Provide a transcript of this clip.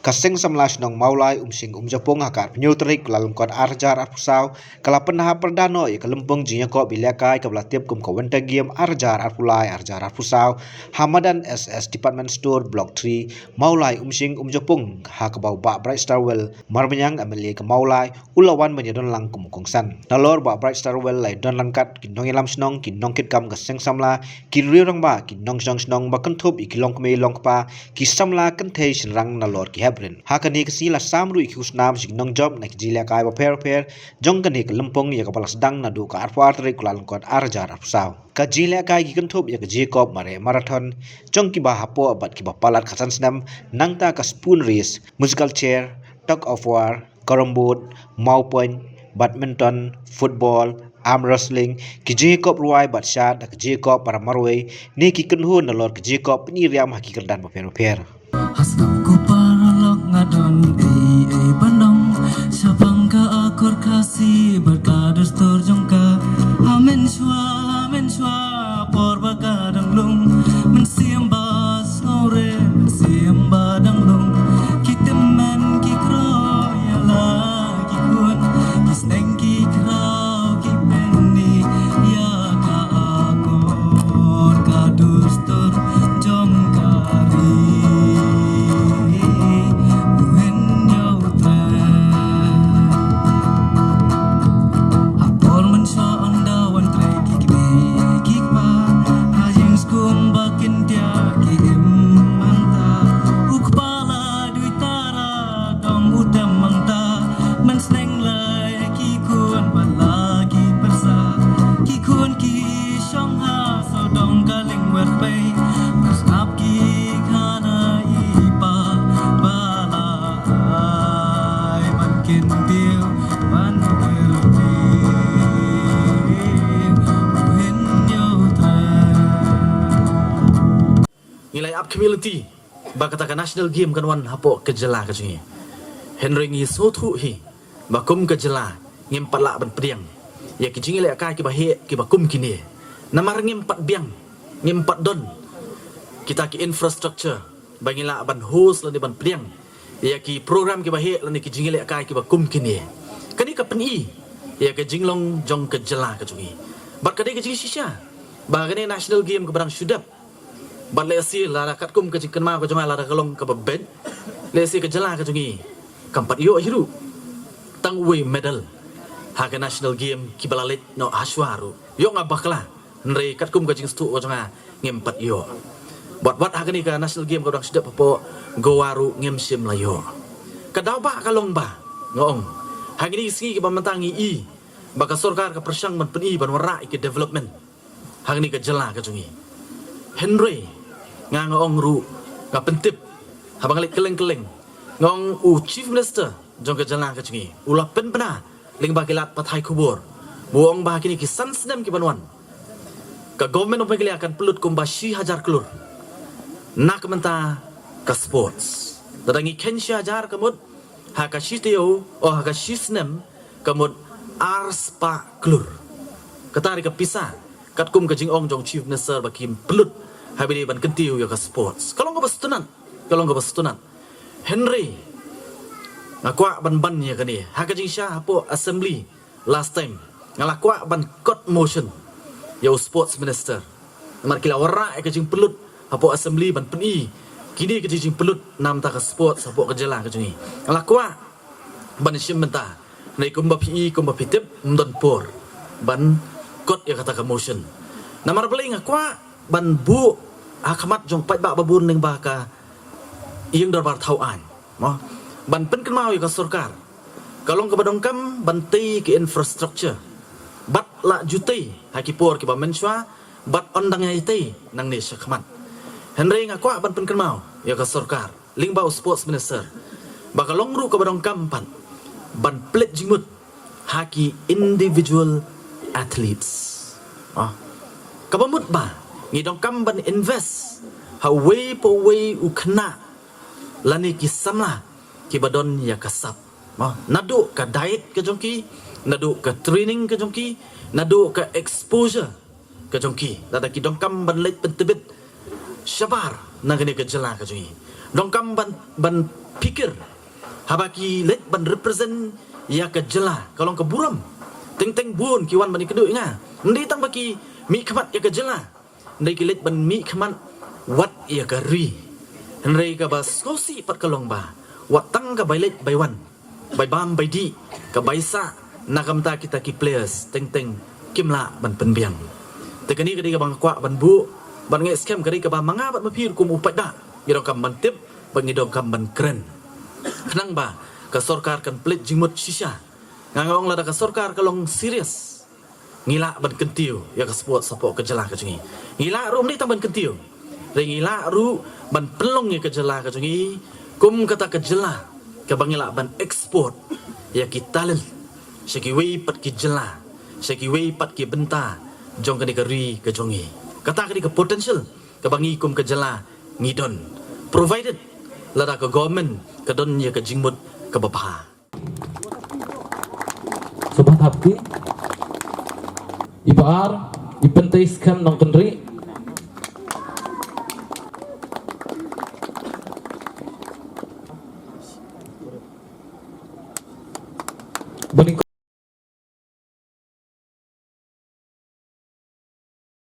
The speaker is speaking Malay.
kaseng samlas nong maulai umsing umjapong hakar penyutrik lalungkot arjar arpusau kala penah perdano ya kelempung jinya ko bilakai kabla tiap kum kawenta game arjar arpulai arjar arpusau Hamadan SS Department Store Block 3 maulai umsing umjapong hakabau ba Bright Starwell marmenyang amelie ke maulai ulawan menyedon lang kum kongsan nalor ba Bright Starwell lai don langkat kinong ilam snong kinong kit kam kaseng samla kinri rang ba kinong snong ba kentup ikilong kme long pa kisamla kentei senrang nalor ki hebrin hakani kesila samru ikus nam signong job nak jila kai ba per jong kani kelempong ya kepala sedang nadu ka arfar tri kulan kot arjar arpsau ka jila kai ki kentup ya ke jacob mare marathon jong ki ba hapo abat ki ba palat khasan snam nangta ka spoon race musical chair tug of war carom board mau point badminton football arm wrestling ki Jacob ruai batshat dak Jacob para marway ni ki kenhun nalor ki Jacob peniriam hakikal dan paper Hasnam ku paralok ngadon bandong Sabang ka akur kasih berkados turjongka Amen shwa por bakadang lung Mensiamba sore mensiamba dang lung Kitemen ki kro yala ki kun Kisneng ki krau ki penni ya ka akur kados turjongkari Nilai up community bakata ka national game kan wan hapo kejela ka jungi Henry ngi sotu hi bakum kejela ngim patla ban priang ya ki jingi le ka ki bahe ki bakum kini namar ngim pat biang ngim pat don kita ki infrastructure bangila ban hos lan ban priang ya ki program ki bahe lan ki jingi le ka ki bakum kini kani ka peni ya ka jinglong jong kejela ka jungi bat kade ki jingi shisha bagane national game ke barang sudap bat lesi la rakat kum ke jikan ma ko jama la rakalong ka babed lesi ke jela ka jungi kampat yo hiru tang we medal ha ke national game ki balalit no ashwaru yo ngabakla nre kat kum ka jing stu ko jama ngempat yo bat ha ke ni ka national game ko dang sedap po gowaru ngemsim la yo kadau ba kalong ba ngong ha ni ski ki bamantangi i baka sorkar ka persang ban peni ban wara ke development ha ni ka jela ka jungi Henry ngong ru ka pentip habang lik keleng ngong u chief minister jong ka jalan ka chingi ula pen pena ling bagilat pathai kubur buong bah kini ki sansnem ki banwan ka government of Meghalaya akan pelut kumba 1000 kelur nak menta ka sports dadangi kensha jar kamut ha ka shitio o ha ka shisnem kamut arspa kelur katari ka pisa katkum ka jingong jong chief minister bakim pelut habili ban kentiu ya ka sports kalau nggak bastunan Henry ngakwa ban ya kani hakajing sha hapo assembly last time ngalakwa ban court motion ya sports minister mar kila wara ka jing pelut hapo assembly ban peni kini ka jing pelut nam ta ka sports hapo ka jela ka jingi ngalakwa ban shimenta nai kumba pi kumba pitip mdon por ban court ya kata ka motion namar beli ngakwa ban bu akamat jong pai ba babun ning ba ka iyang darbar thau an mo ban pen kan mau ka sarkar kalong ka badong kam bantai ke infrastructure bat la jutai hakipor ki ba menswa bat ondang ya itai nang ni sakmat Henry ngakwa ban pen kan mau ya ka sarkar ling ba sports minister ba kalong ru ka badong kam ban plet jingmut haki individual athletes kabamut ba ngidong kamban invest ha way po way ukna lani ki samla ki badon ya kasap nadu ka diet ka jongki nadu ka training ka jongki nadu ka exposure ka jongki dada ki dong kamban leit pentebit syabar nagani ka jela ka jongi dong kamban ban pikir habaki let ban represent ya ke jela kalong ke buram teng bun kiwan bani keduk nga ndi tang baki mi khamat ya ke jela ndai kilet ban mi khamat wat ya ke ri ndai ka bas kosi pat kalong ba wat tang ka bailet baiwan bai bam bai di ka baisa nakamta kita ki players teng kimla ban penbiang tekani kadi ka bang kwa ban bu ban nge scam kadi ka ba manga bat mapir kum upat da giro kam ban tip bangidong kam ban keren kenang ba ka sorkar kan plit jimut shisha ngangong lada ka sorkar kalong serius ngila ban kentiu ya ka support ke jela ka jungi ngila ru ni tam ban kentiu re ngila ru ban pelong ya ke jela ka jungi kum kata ke jela ka bangila ban export ya ki talent seki wei pat ki jela seki wei pat ki benta jong kani kari ke jungi kata kadi ke potential ka bangi kum ke jela ngidon provided lada ke government ke don ya ke jingmut ke bapa Sobat Hapti Ibaar Ipentai scam nong kendri Bening